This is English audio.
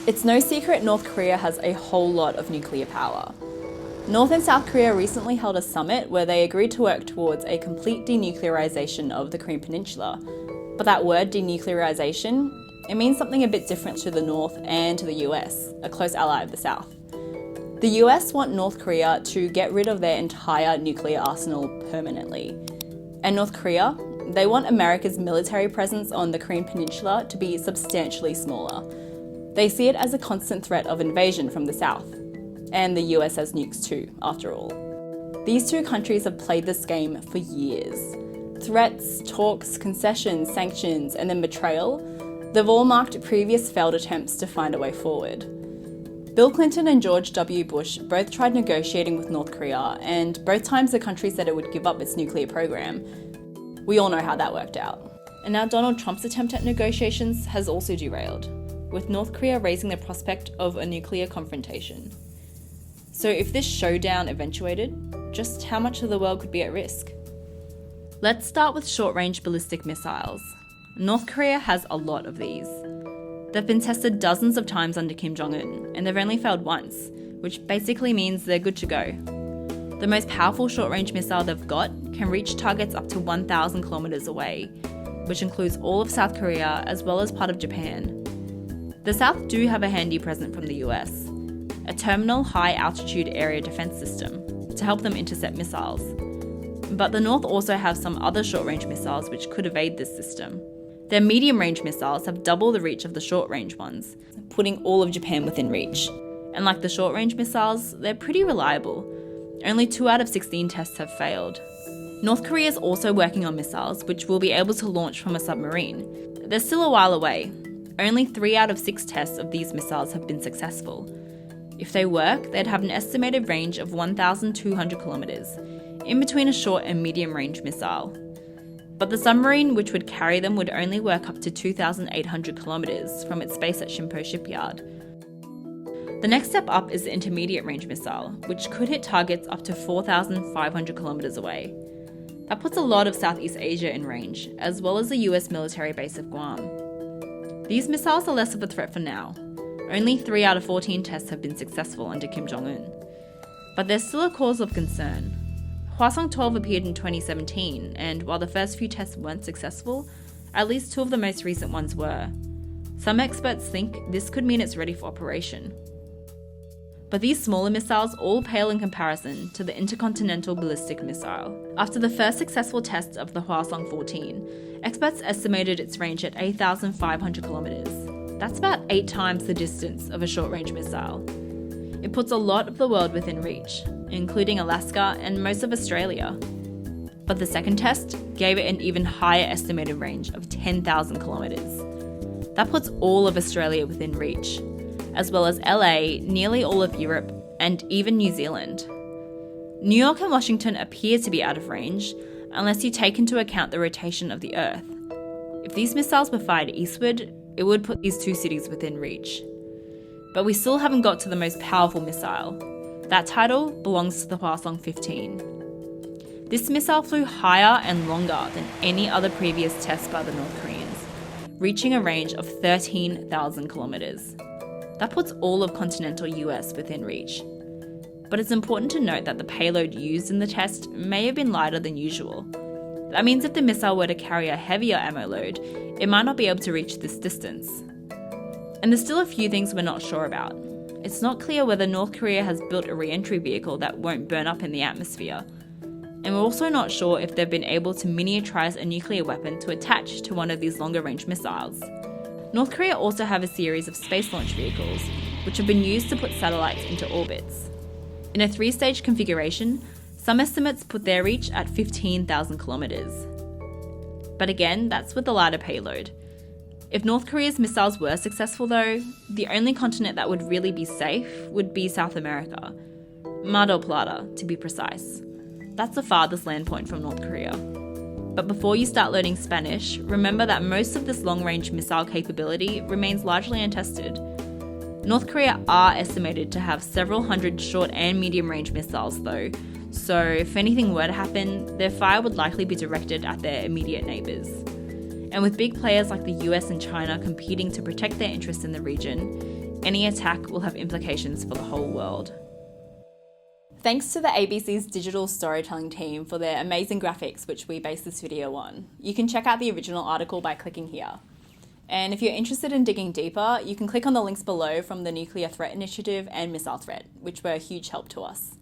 It's no secret North Korea has a whole lot of nuclear power. North and South Korea recently held a summit where they agreed to work towards a complete denuclearisation of the Korean Peninsula. But that word, denuclearisation, it means something a bit different to the North and to the US, a close ally of the South. The US want North Korea to get rid of their entire nuclear arsenal permanently. And North Korea, they want America's military presence on the Korean Peninsula to be substantially smaller. They see it as a constant threat of invasion from the South. And the US has nukes too, after all. These two countries have played this game for years. Threats, talks, concessions, sanctions, and then betrayal, they've all marked previous failed attempts to find a way forward. Bill Clinton and George W. Bush both tried negotiating with North Korea, and both times the country said it would give up its nuclear program. We all know how that worked out. And now Donald Trump's attempt at negotiations has also derailed, with North Korea raising the prospect of a nuclear confrontation. So if this showdown eventuated, just how much of the world could be at risk? Let's start with short-range ballistic missiles. North Korea has a lot of these. They've been tested dozens of times under Kim Jong-un, and they've only failed once, which basically means they're good to go. The most powerful short-range missile they've got can reach targets up to 1,000 kilometers away, which includes all of South Korea as well as part of Japan. The South do have a handy present from the US, a terminal high-altitude area defense system to help them intercept missiles. But the North also have some other short-range missiles which could evade this system. Their medium-range missiles have double the reach of the short-range ones, putting all of Japan within reach. And like the short-range missiles, they're pretty reliable. Only 2 out of 16 tests have failed. North Korea is also working on missiles which will be able to launch from a submarine. They're still a while away. Only 3 out of 6 tests of these missiles have been successful. If they work, they'd have an estimated range of 1,200 kilometers, in between a short and medium-range missile. But the submarine which would carry them would only work up to 2,800 kilometers from its base at Shimpo shipyard. The next step up is the intermediate-range missile, which could hit targets up to 4,500 kilometers away. That puts a lot of Southeast Asia in range, as well as the US military base of Guam. These missiles are less of a threat for now. Only 3 out of 14 tests have been successful under Kim Jong-un. But there's still a cause of concern. Hwasong 12 appeared in 2017, and while the first few tests weren't successful, at least 2 of the most recent ones were. Some experts think this could mean it's ready for operation. But these smaller missiles all pale in comparison to the Intercontinental ballistic missile. After the first successful test of the Hwasong 14, experts estimated its range at 8,500 kilometers. That's about 8 times the distance of a short-range missile. It puts a lot of the world within reach, including Alaska and most of Australia. But the second test gave it an even higher estimated range of 10,000 kilometers. That puts all of Australia within reach, as well as LA, nearly all of Europe, and even New Zealand. New York and Washington appear to be out of range, unless you take into account the rotation of the Earth. If these missiles were fired eastward, it would put these 2 cities within reach. But we still haven't got to the most powerful missile. That title belongs to the Hwasong 15. This missile flew higher and longer than any other previous test by the North Koreans, reaching a range of 13,000 kilometers. That puts all of continental US within reach. But it's important to note that the payload used in the test may have been lighter than usual. That means if the missile were to carry a heavier ammo load, it might not be able to reach this distance. And there's still a few things we're not sure about. It's not clear whether North Korea has built a re-entry vehicle that won't burn up in the atmosphere. And we're also not sure if they've been able to miniaturize a nuclear weapon to attach to one of these longer-range missiles. North Korea also have a series of space launch vehicles, which have been used to put satellites into orbits. In a 3-stage configuration, some estimates put their reach at 15,000 kilometers. But again, that's with a lighter payload. If North Korea's missiles were successful though, the only continent that would really be safe would be South America. Mar del Plata, to be precise. That's the farthest land point from North Korea. But before you start learning Spanish, remember that most of this long-range missile capability remains largely untested. North Korea are estimated to have several hundred short and medium-range missiles though, so if anything were to happen, their fire would likely be directed at their immediate neighbours. And with big players like the US and China competing to protect their interests in the region, Any attack will have implications for the whole world. Thanks to the ABC's digital storytelling team for their amazing graphics, which we based this video on. You can check out the original article by clicking here. And if you're interested in digging deeper, you can click on the links below from the Nuclear Threat Initiative and Missile Threat, which were a huge help to us.